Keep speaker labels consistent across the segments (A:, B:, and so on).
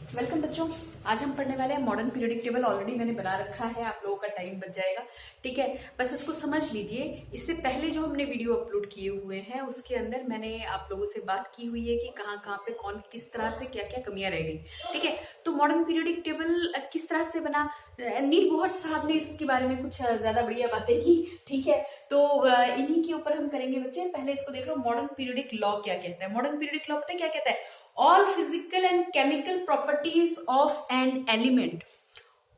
A: Welcome बच्चों। आज हम पढ़ने वाले हैं मॉडर्न पीरियोडिक टेबल। ऑलरेडी मैंने बना रखा है, आप लोगों का टाइम बच जाएगा। ठीक है, बस इसको समझ लीजिए। इससे पहले जो हमने वीडियो अपलोड किए हुए हैं उसके अंदर मैंने आप लोगों से बात की हुई है कि कहाँ कहाँ पे कौन किस तरह से क्या क्या कमियां रह गई। ठीक है, तो मॉडर्न पीरियोडिक टेबल किस तरह से बना, नील गौहर साहब ने इसके बारे में कुछ ज्यादा बढ़िया बातें की। ठीक है, तो इन्हीं के ऊपर हम करेंगे बच्चे। पहले इसको देख लो, मॉडर्न पीरियोडिक लॉ क्या कहता है। मॉडर्न पीरियोडिक लॉ पता है क्या कहता है? All physical and chemical properties of an element,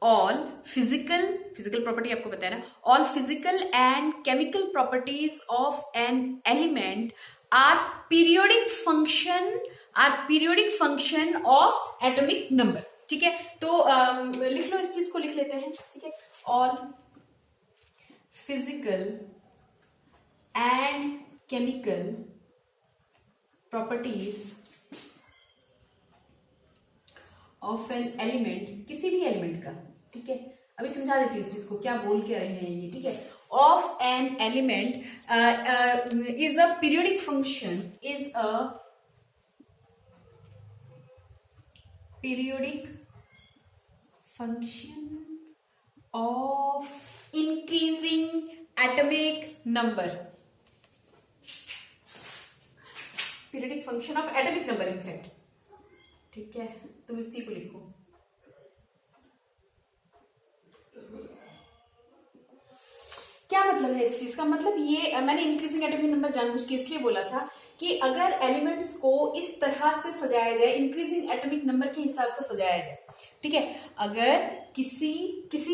A: all physical property आपको पता है ना, all physical and chemical properties of an element are periodic function of atomic number। ठीक है, तो लिख लो, इस चीज को लिख लेते हैं। ठीक है, all physical and chemical properties of an element, किसी भी एलिमेंट का। ठीक है, अभी समझा देती हूँ इस चीज को क्या बोल के रहे हैं ये। ठीक है, of an element is a periodic function, is a periodic function of increasing atomic number, periodic function of atomic number in fact. ठीक है, तुम इसी को लिखो। क्या मतलब है इस चीज का? मतलब ये मैंने इंक्रीजिंग एटॉमिक नंबर जानबूझ के इसलिए बोला था कि अगर एलिमेंट्स को इस तरह से सजाया जाए, इंक्रीजिंग एटॉमिक नंबर के हिसाब से सजाया जाए। ठीक है, अगर किसी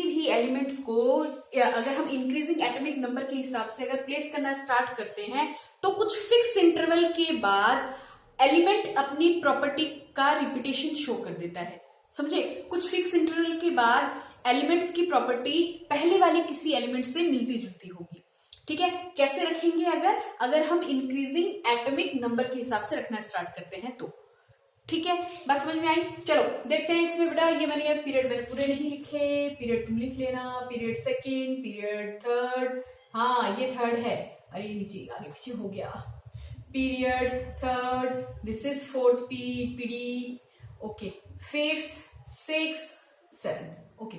A: भी एलिमेंट्स को अगर हम इंक्रीजिंग एटॉमिक नंबर के हिसाब से अगर प्लेस करना स्टार्ट करते हैं तो कुछ फिक्स इंटरवल के बाद एलिमेंट अपनी प्रॉपर्टी का रिपीटेशन शो कर देता है। समझे? कुछ फिक्स इंटरवल के बाद एलिमेंट्स की प्रॉपर्टी पहले वाले किसी एलिमेंट से मिलती जुलती होगी। ठीक है, कैसे रखेंगे? अगर हम इंक्रीजिंग एटॉमिक नंबर के हिसाब से रखना स्टार्ट करते हैं तो। ठीक है, बात समझ में आई? चलो देखते हैं इसमें। बेटा ये मैंने पीरियड मैंने पूरे नहीं लिखे, पीरियड तुम लिख लेना। पीरियड सेकेंड, पीरियड थर्ड, हाँ ये थर्ड है, अरे नीचे आगे पीछे हो गया। Period third, this is fourth PD, okay, fifth, sixth, seventh. Okay,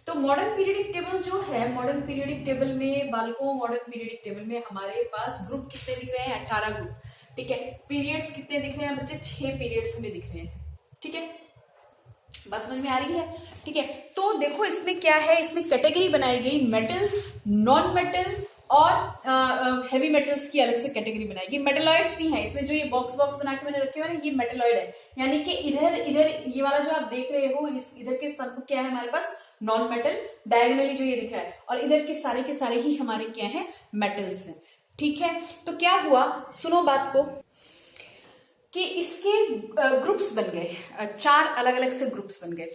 A: तो मॉडर्न पीरियोडिक टेबल जो है, मॉडर्न पीरियोडिक टेबल में बालकों, मॉडर्न पीरियोडिक टेबल में हमारे पास ग्रुप कितने दिख रहे हैं? 18 ग्रुप। ठीक है, पीरियड्स कितने दिख रहे हैं बच्चे? 6 पीरियड्स में दिख रहे हैं। ठीक है, बात समझ में आ रही है? ठीक है, तो देखो इसमें क्या है, इसमें कैटेगरी बनाई गई, मेटल, नॉन मेटल और हेवी मेटल्स की अलग से कैटेगरी बनाएगी। मेटलॉइड्स भी हैं इसमें, जो ये बॉक्स बना के मैंने रखे हुए हैं ये मेटलॉइड है, यानी कि इधर ये वाला जो आप देख रहे हो, इधर के सब क्या है हमारे पास? Non metal. डायगोनली जो ये दिख रहा है, और इधर के सारे ही हमारे क्या है? मेटल्स हैं। ठीक है, तो क्या हुआ, सुनो बात को, कि इसके ग्रुप्स बन गए, 4 अलग अलग से ग्रुप्स बन गए।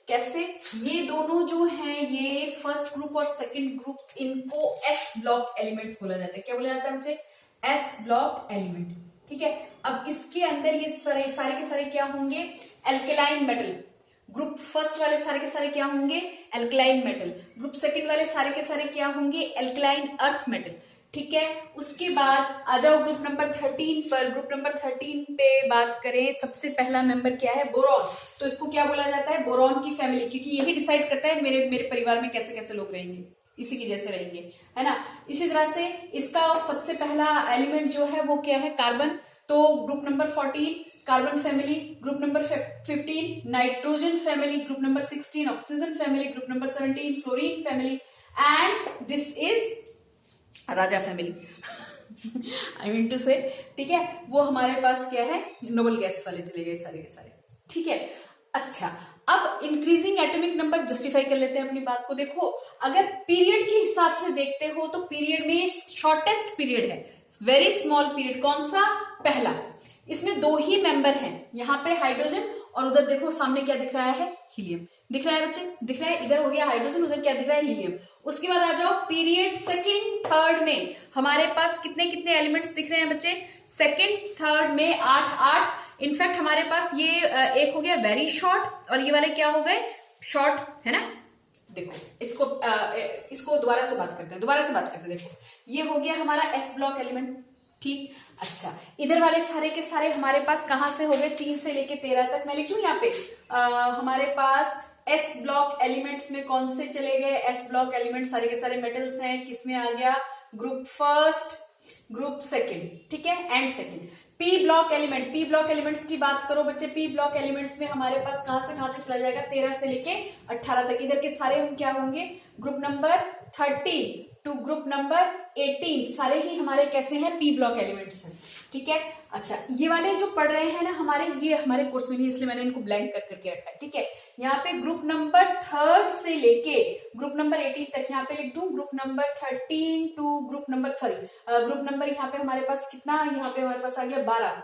A: कैसे? ये दोनों जो हैं, ये फर्स्ट ग्रुप और सेकंड ग्रुप, इनको एस ब्लॉक एलिमेंट्स बोला जाता है। क्या बोला जाता है मुझे? S block element. ठीक है, अब इसके अंदर ये सारे के सारे क्या होंगे? Alkaline metal. ग्रुप फर्स्ट वाले सारे के सारे क्या होंगे? Alkaline metal. ग्रुप सेकंड वाले सारे के सारे क्या होंगे? Alkaline earth metal. ठीक है, उसके बाद आ जाओ ग्रुप नंबर 13 पर। ग्रुप नंबर 13 पे बात करें, सबसे पहला मेंबर क्या है? बोरॉन। तो इसको क्या बोला जाता है? बोरॉन की फैमिली, क्योंकि यही डिसाइड करता है मेरे परिवार में कैसे कैसे लोग रहेंगे, इसी की जैसे रहेंगे, है ना। इसी तरह से इसका सबसे पहला एलिमेंट जो है वो क्या है? कार्बन। तो group number 14 carbon family. Group number 15 nitrogen family. Group number 16 oxygen family. Group number 17 fluorine family. And this is raja family. I mean to say, ठीक है, वो हमारे पास क्या है? नोबल गैस वाले चले गए सारे के सारे। ठीक है, अच्छा, अब इंक्रीजिंग एटॉमिक नंबर जस्टिफाई कर लेते हैं अपनी बात को। देखो, अगर पीरियड के हिसाब से देखते हो तो पीरियड में शॉर्टेस्ट पीरियड है, वेरी स्मॉल पीरियड। कौन सा? पहला। इसमें 2 ही मेंबर हैं, यहाँ पे हाइड्रोजन और उधर देखो सामने क्या दिख रहा है? हीलियम दिख रहा है बच्चे, दिख रहा है। इधर हो गया हाइड्रोजन, उधर क्या दिख रहा है? हीलियम। उसके बाद आ जाओ पीरियड सेकंड थर्ड में, हमारे पास कितने कितने एलिमेंट्स दिख रहे हैं बच्चे? सेकंड थर्ड में 8। इनफैक्ट हमारे पास ये एक हो गया वेरी शॉर्ट, और ये वाले क्या हो गए? शॉर्ट, है ना। देखो इसको दोबारा से बात करते हैं। देखो, ये हो गया हमारा एस ब्लॉक एलिमेंट। ठीक। अच्छा, इधर वाले सारे के सारे हमारे पास कहां से हो गए, 3 से लेके 13 तक। मैं लिखूं यहाँ पे हमारे पास एस ब्लॉक एलिमेंट्स में कौन से चले गए, एस ब्लॉक एलिमेंट सारे के सारे मेटल्स हैं, किसमें आ गया, ग्रुप फर्स्ट, ग्रुप सेकंड, ठीक है, and second. P block element, P block elements की बात करो बच्चे, पी ब्लॉक एलिमेंट्स में हमारे पास कहां से कहां तक चला जाएगा, 13 से लेके 18 तक। इधर के सारे हम क्या होंगे, group number 13 to group number 18 सारे ही हमारे कैसे हैं, पी ब्लॉक एलिमेंट्स हैं, ठीक है। अच्छा, ये वाले जो पढ़ रहे हैं ना हमारे, ये हमारे कोर्स में नहीं, इसलिए मैंने इनको ब्लैंक कर करके रखा है, ठीक है। यहाँ पे ग्रुप नंबर 3 से लेके ग्रुप नंबर 18 तक यहाँ पे लिख दूं, group number 13 to group number group number यहाँ पे हमारे पास कितना, यहाँ पे हमारे पास आ गया 12,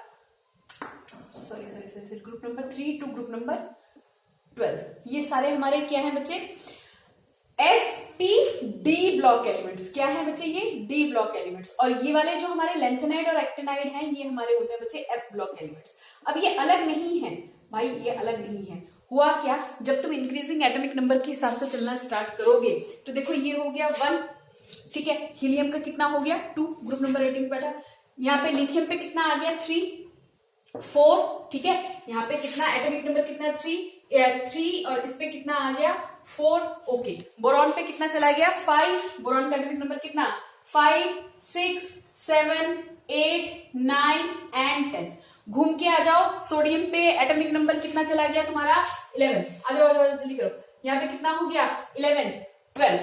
A: sorry group number 3 to group number 12। ये सारे हमारे क्या है बच्चे, S P D block elements. क्या है बच्चे, ये डी ब्लॉक एलिमेंट्स। और ये वाले जो हमारे लेंथेनाइड और एक्टिनाइड हैं, ये हमारे होते हैं बच्चे एफ ब्लॉक एलिमेंट्स। अब ये अलग नहीं है भाई, ये अलग नहीं है। हुआ क्या, जब तुम इंक्रीजिंग एटॉमिक नंबर के हिसाब से चलना स्टार्ट करोगे तो देखो ये हो गया 1, ठीक है। हीलियम का कितना हो गया 2, ग्रुप नंबर 18 बैठा। यहाँ पे लिथियम पे कितना आ गया 3, 4, ठीक है। यहाँ पे कितना एटॉमिक नंबर कितना 3 और इस पे कितना आ गया 4, ओके। बोरॉन पे कितना चला गया 5, बोरॉन का एटॉमिक नंबर कितना 5, 6, 7, 8, 9 एंड 10। घूम के आ जाओ, सोडियम पे एटॉमिक नंबर कितना चला गया तुम्हारा 11, आ जाओ जल्दी करो। यहाँ पे कितना हो गया 11, 12,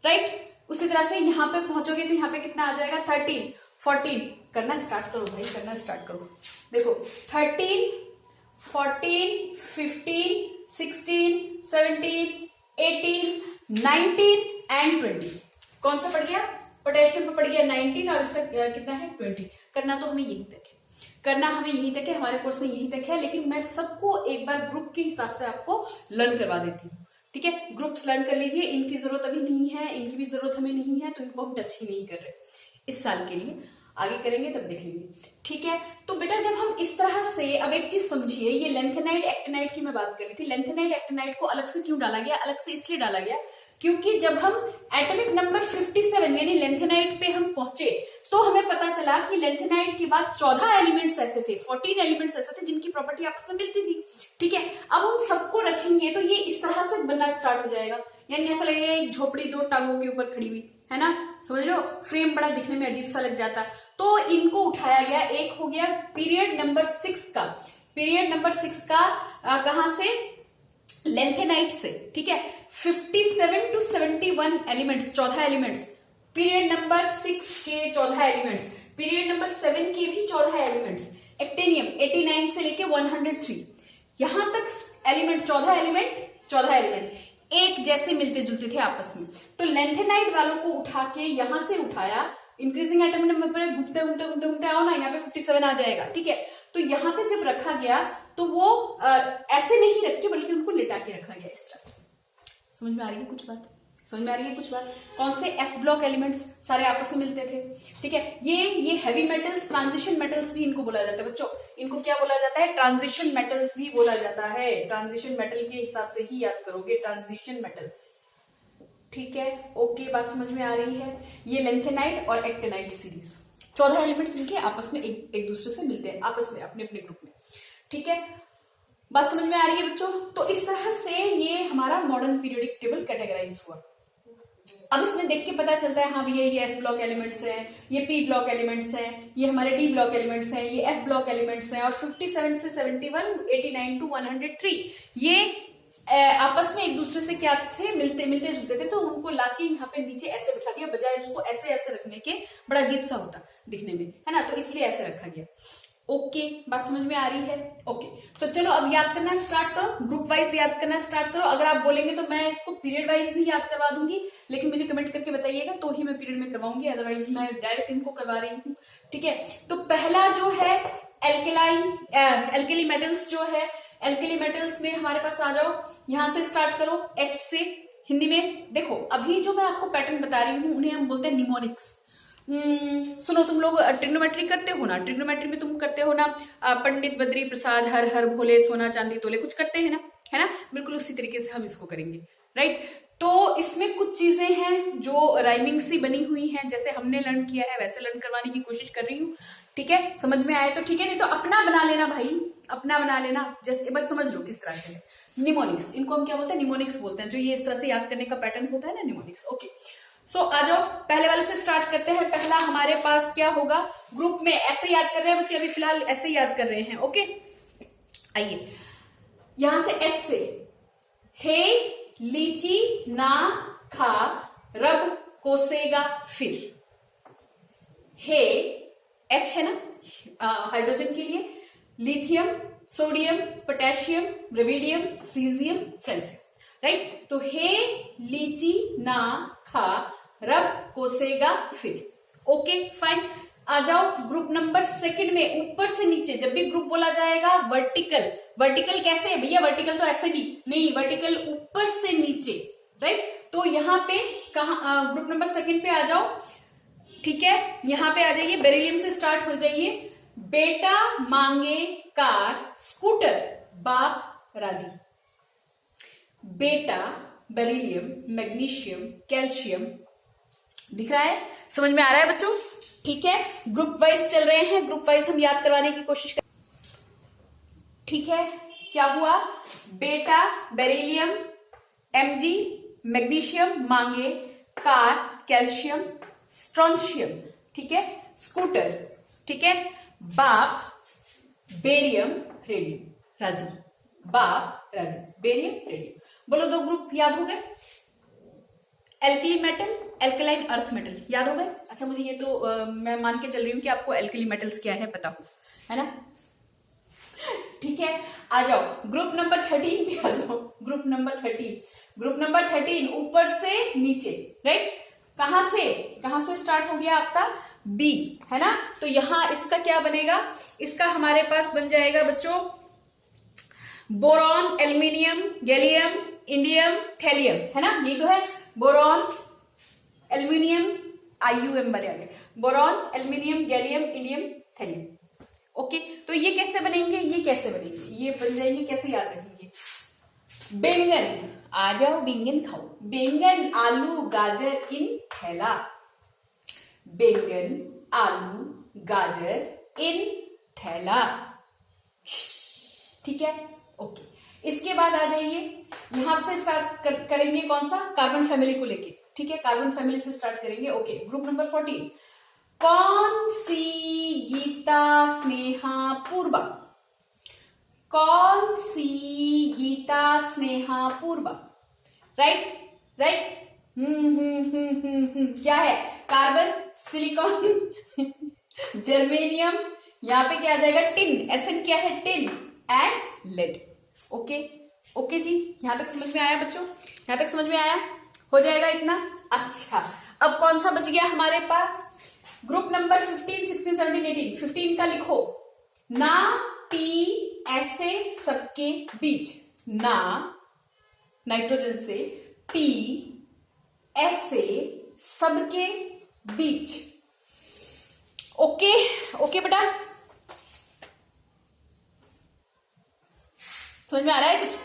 A: राइट। उसी तरह से यहाँ पे पहुंचोगे तो यहाँ पे कितना आ जाएगा 13, 14। करना स्टार्ट करो भाई, करना स्टार्ट करो। देखो 13, 14, 15, 16, 17, 18, 19 एंड 20। कौन सा पड़ गया, पोटेशियम पे पड़ गया 19 और इसका कितना है 20। करना तो हमें यही तक है, करना हमें यही तक है, हमारे कोर्स में यही तक है। लेकिन मैं सबको एक बार ग्रुप के हिसाब से आपको लर्न करवा देती हूँ, ठीक है। ग्रुप्स लर्न कर लीजिए, इनकी जरूरत अभी नहीं है, इनकी भी जरूरत हमें नहीं है, तो इनको हम टच ही नहीं कर रहे इस साल के लिए। आगे करेंगे तब देख लेंगे, ठीक है। तो बेटा जब हम इस तरह से, अब एक चीज समझिए, ये लेंथेनाइड एक्टिनाइड की मैं बात कर रही थी। लेंथेनाइड एक्टिनाइड को अलग से क्यों डाला गया, अलग से इसलिए डाला गया क्योंकि जब हम एटॉमिक नंबर 57 यानी लेंथेनाइड पे हम पहुंचे तो हमें पता चला कि लेंथेनाइड के बाद 14 एलिमेंट्स ऐसे थे, 14 एलिमेंट्स ऐसे थे जिनकी प्रॉपर्टी आपस में मिलती थी, ठीक है। अब उन सबको रखेंगे तो ये इस तरह से बनना स्टार्ट हो जाएगा, यानी ऐसा लगेगा एक झोपड़ी 2 टांगों के ऊपर खड़ी हुई है ना, समझ लो, फ्रेम बड़ा दिखने में अजीब सा लग जाता। तो इनको उठाया गया, एक हो गया पीरियड नंबर 6 का, पीरियड नंबर 6 का कहां से, लेंथेनाइट से, ठीक है। 57 to 71 elements, 14 elements, period number 6 के 14 एलिमेंट्स, पीरियड नंबर 7 के भी 14 एलिमेंट्स, एक्टेनियम 89 से लेके 103, यहां तक एलिमेंट 14 एलिमेंट एक जैसे मिलते जुलते थे आपस में। तो लेंथेनाइट वालों को उठा के यहां से उठाया, इंक्रीजिंग एटॉमिक नंबर पर घूमते आओ ना, यहाँ पे 57 आ जाएगा, ठीक है। तो यहाँ पे जब रखा गया तो वो ऐसे नहीं रखे बल्कि उनको लिटा के रखा गया इस तरह से। समझ में आ रही है कुछ बात, समझ में आ रही है कुछ बात। कौन से एफ ब्लॉक एलिमेंट्स सारे आपस में मिलते थे, ठीक है। ये हैवी मेटल्स, ट्रांजिशन मेटल्स भी इनको बोला जाता है बच्चों, इनको क्या बोला जाता है, ट्रांजिशन मेटल्स भी बोला जाता है। ट्रांजिशन मेटल के हिसाब से ही याद करोगे, ट्रांजिशन मेटल्स, ठीक है, ओके। बात समझ में आ रही है। ये लेंथेनाइड और एक्टिनाइड सीरीज 14 एलिमेंट्स इनके आपस में एक दूसरे से मिलते हैं, आपस में अपने अपने ग्रुप में, ठीक है। बात समझ में आ रही है बच्चों। तो इस तरह से ये हमारा मॉडर्न पीरियोडिक टेबल कैटेगराइज हुआ। अब इसमें देख के पता चलता है, हाँ भैया ये एस ब्लॉक एलिमेंट्स हैं, ये पी ब्लॉक एलिमेंट्स हैं, ये हमारे डी ब्लॉक एलिमेंट्स हैं, ये एफ ब्लॉक एलिमेंट्स हैं, और 57 से 71, 89 टू 103 ये आपस में एक दूसरे से क्या थे, मिलते जुलते थे। तो उनको लाके यहाँ पे नीचे ऐसे बिठा दिया, बजाय उसको ऐसे ऐसे रखने के, बड़ा अजीब सा होता दिखने में, है ना, तो इसलिए ऐसे रखा गया। ओके, बात समझ में आ रही है। ओके, तो चलो अब याद करना स्टार्ट करो, ग्रुप वाइज याद करना स्टार्ट करो। अगर आप बोलेंगे तो मैं इसको पीरियड वाइज भी याद करवा दूंगी, लेकिन मुझे कमेंट करके बताइएगा तो ही मैं पीरियड में करवाऊंगी, अदरवाइज मैं डायरेक्ट इनको करवा रही हूँ, ठीक है। तो पहला जो है एल्केली मेटल्स जो है, एल्केली मेटल्स में हमारे पास आ जाओ, यहां से स्टार्ट करो, एक्स से। हिंदी में देखो, अभी जो मैं आपको पैटर्न बता रही हूँ उन्हें हम बोलते हैं निमोनिक्स। सुनो, तुम लोग ट्रिग्नोमेट्री करते हो ना, ट्रिग्नोमेट्री में तुम करते हो ना, पंडित बद्री प्रसाद हर हर भोले सोना चांदी तोले, कुछ करते हैं ना, है ना, बिल्कुल उसी तरीके से हम इसको करेंगे, राइट। तो इसमें कुछ चीजें हैं जो राइमिंग सी बनी हुई हैं, जैसे हमने लर्न किया है वैसे लर्न करवाने की कोशिश कर रही हूँ। ठीक है, समझ में आए तो ठीक है, नहीं तो अपना बना लेना भाई, अपना बना लेना। जस्ट एक बार समझ लो किस तरह से। निमोनिक्स, इनको हम क्या बोलते हैं? निमोनिक्स बोलते हैं, जो ये इस तरह से याद करने का पैटर्न होता है ना, निमोनिक्स। ओके, सो आ जाओ पहले वाले से स्टार्ट करते हैं। पहला हमारे पास क्या होगा? ग्रुप में ऐसे याद कर रहे हैं बच्चे, अभी फिलहाल ऐसे याद कर रहे हैं। ओके, आइए यहां से एच से, हे लीची ना खा रब कोसेगा फिर। हे एच है ना हाइड्रोजन के लिए, lithium, sodium, potassium, rubidium, caesium, francium, right. तो हे लीची ना खा रब कोसेगा फिर। ओके फाइन, आ जाओ ग्रुप नंबर सेकंड में। ऊपर से नीचे जब भी ग्रुप बोला जाएगा वर्टिकल, वर्टिकल कैसे है भैया? वर्टिकल तो ऐसे भी नहीं, वर्टिकल ऊपर से नीचे, राइट। तो यहाँ पे कहा ग्रुप नंबर सेकंड पे आ जाओ। ठीक है, यहां पे आ जाइए, बेरिलियम से स्टार्ट हो जाइए। बेटा मांगे कार स्कूटर बाप राजी। बेटा, बेरिलियम, मैग्नीशियम, कैल्शियम, दिख रहा है? समझ में आ रहा है बच्चों? ठीक है, ग्रुप वाइज चल रहे हैं, ग्रुप वाइज हम याद करवाने की कोशिश कर। ठीक है, क्या हुआ? बेटा, बेरिलियम, Mg, मैग्नीशियम मांगे, कार, कैल्शियम, स्ट्रोंशियम, ठीक है, स्कूटर, ठीक है, बाप, बेरियम, रेडियम, राजी, बाप, राजी, बेरियम, रेडियम। बोलो दो ग्रुप याद हो गए? Alkali metal, alkaline earth metal याद हो गए? अच्छा, मुझे ये तो मैं मान के चल रही हूँ कि आपको एल्कली मेटल्स क्या है पता हो, है ना? ठीक है, आ जाओ ग्रुप नंबर 13 पे आ जाओ। ग्रुप नंबर 13, ग्रुप नंबर 13 ऊपर से नीचे, राइट। कहां से स्टार्ट हो गया आपका? बी, है ना? तो यहां इसका क्या बनेगा? इसका हमारे पास बन जाएगा बच्चों boron, aluminium, gallium, indium, thallium, है ना? ये तो है बोरॉन, एल्यूमिनियम, IUM वाले आ गए, boron, aluminium, gallium, indium, thallium. Okay, तो ये कैसे बनेंगे? ये कैसे बनेंगे? ये बन जाएंगे, कैसे याद रखेंगे? बैंगन, आ जाओ बैंगन खाओ। बैंगन, आलू, गाजर इन थैला। बैंगन, आलू, गाजर इन थैला। ठीक है, ओके। इसके बाद आ जाइए, यहां से स्टार्ट करेंगे कौन सा? कार्बन फैमिली को लेके, ठीक है, कार्बन फैमिली से स्टार्ट करेंगे। ओके, ग्रुप नंबर 14, कौन सी गीता स्नेहा पूर्वा? कौन सी गीता स्नेहा पूर्वा? Right, right. क्या है? कार्बन, सिलिकॉन, जर्मेनियम, यहां पे क्या आ जाएगा? टिन, एसएन क्या है? Tin and lead. Okay, okay जी, यहां तक समझ में आया बच्चों? यहां तक समझ में आया? हो जाएगा इतना? अच्छा, अब कौन सा बच गया हमारे पास? Group number 15, 16, 17, 18। 15 का लिखो, ना पी ऐसे सबके बीच। ना, नाइट्रोजन से, पी ऐसे सबके बीच। ओके, ओके बेटा, समझ में आ रहा है? कुछ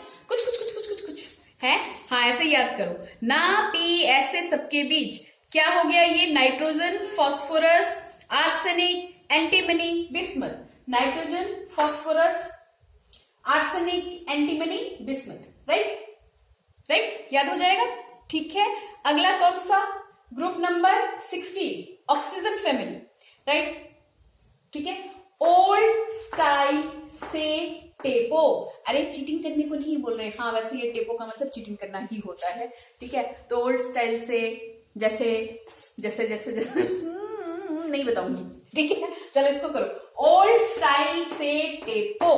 A: है? हाँ, ऐसे ही याद करो, ना पी ऐसे सबके बीच। क्या हो गया ये? Nitrogen, phosphorus, arsenic, antimony, bismuth. Nitrogen, phosphorus, arsenic, antimony, bismuth, right, right, याद हो जाएगा? ठीक है, अगला कौन सा? Group number 16, oxygen family, right, ठीक है। ओल्ड स्टाइल से टेपो, अरे चीटिंग करने को नहीं बोल रहे, हाँ वैसे ये टेपो का मतलब चीटिंग करना ही होता है, ठीक है। तो ओल्ड स्टाइल से, जैसे जैसे जैसे जैसे नहीं बताऊंगी, ठीक है, चलो इसको करो। ओल्ड स्टाइल से टेपो,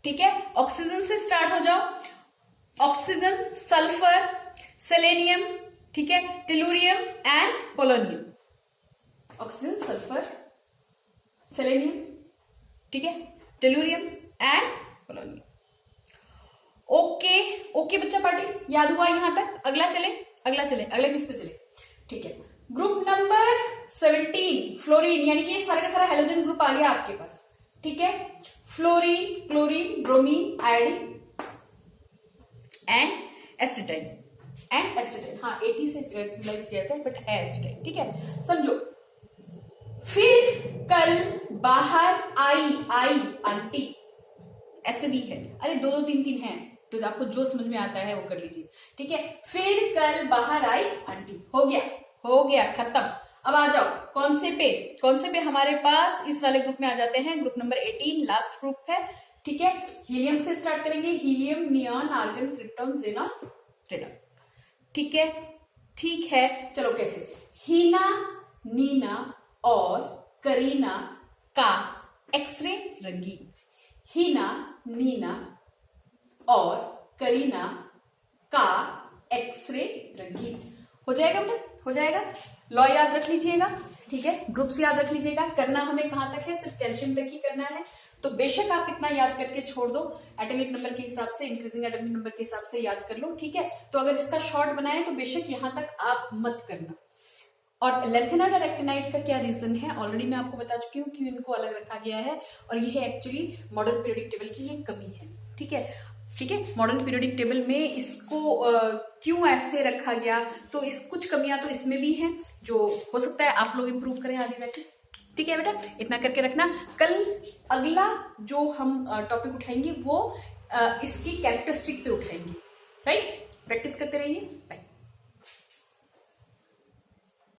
A: ठीक है। ऑक्सीजन से स्टार्ट हो जाओ, ऑक्सीजन, सल्फर, सेलेनियम, ठीक है, tellurium and polonium. Oxygen, sulphur, selenium, ठीक है, tellurium and polonium. Okay, okay बच्चा पार्टी, याद हुआ यहां तक? अगला चले, अगले किस पे चले? ठीक है, ग्रुप नंबर 17, फ्लोरीन, यानी कि सारा का सारा हेलोजन ग्रुप आ गया आपके पास, ठीक है। Fluorine, chlorine, bromine, iodine and एसिटाइन एंड एस्टेटाइन, हाँ 80 से सिंबलाइज किया था बट है एस्टेटाइन, ठीक है। समझो, फिर कल बाहर आई आंटी, ऐसे भी है, अरे दो दो तीन तीन है, तो आपको जो समझ में आता है वो कर लीजिए, ठीक है। फिर कल बाहर आई आंटी, हो गया खत्म। अब आ जाओ कौन से पे हमारे पास इस वाले ग्रुप में आ जाते हैं, ग्रुप नंबर 18 लास्ट ग्रुप है, ठीक है। हीलियम से स्टार्ट करेंगे, helium, neon, argon, krypton, xenon, radon, ठीक है। चलो कैसे, हीना, नीना और करीना का एक्सरे रंगीन, हीना, नीना और करीना का एक्सरे रंगीन, हो जाएगा बेटा, हो जाएगा। लॉ याद रख लीजिएगा, ठीक है, ग्रुप्स याद रख लीजिएगा। करना हमें कहां तक है, सिर्फ कैल्शियम तक ही करना है, तो बेशक आप इतना याद करके छोड़ दो, एटॉमिक नंबर के हिसाब से, इंक्रीजिंग एटॉमिक नंबर के हिसाब से याद कर लो, ठीक है। तो अगर इसका शॉर्ट बनाए तो बेशक यहां तक आप मत करना। और लेंथेनाइड और एक्टिनाइड का क्या रीजन है, ऑलरेडी मैं आपको बता चुकी हूँ क्यों इनको अलग रखा गया है, और ये है एक्चुअली मॉडर्न पीरियोडिक टेबल की ये कमी है, ठीक है। मॉडर्न पीरियोडिक टेबल में इसको क्यों ऐसे रखा गया, तो इस कुछ कमियां तो इसमें भी हैं जो हो सकता है आप लोग इंप्रूव करें आगे बैठे, ठीक है बेटा, इतना करके रखना। कल अगला जो हम टॉपिक उठाएंगे वो इसकी कैरेक्टरिस्टिक पे उठाएंगे, राइट। प्रैक्टिस करते रहिए, बाय।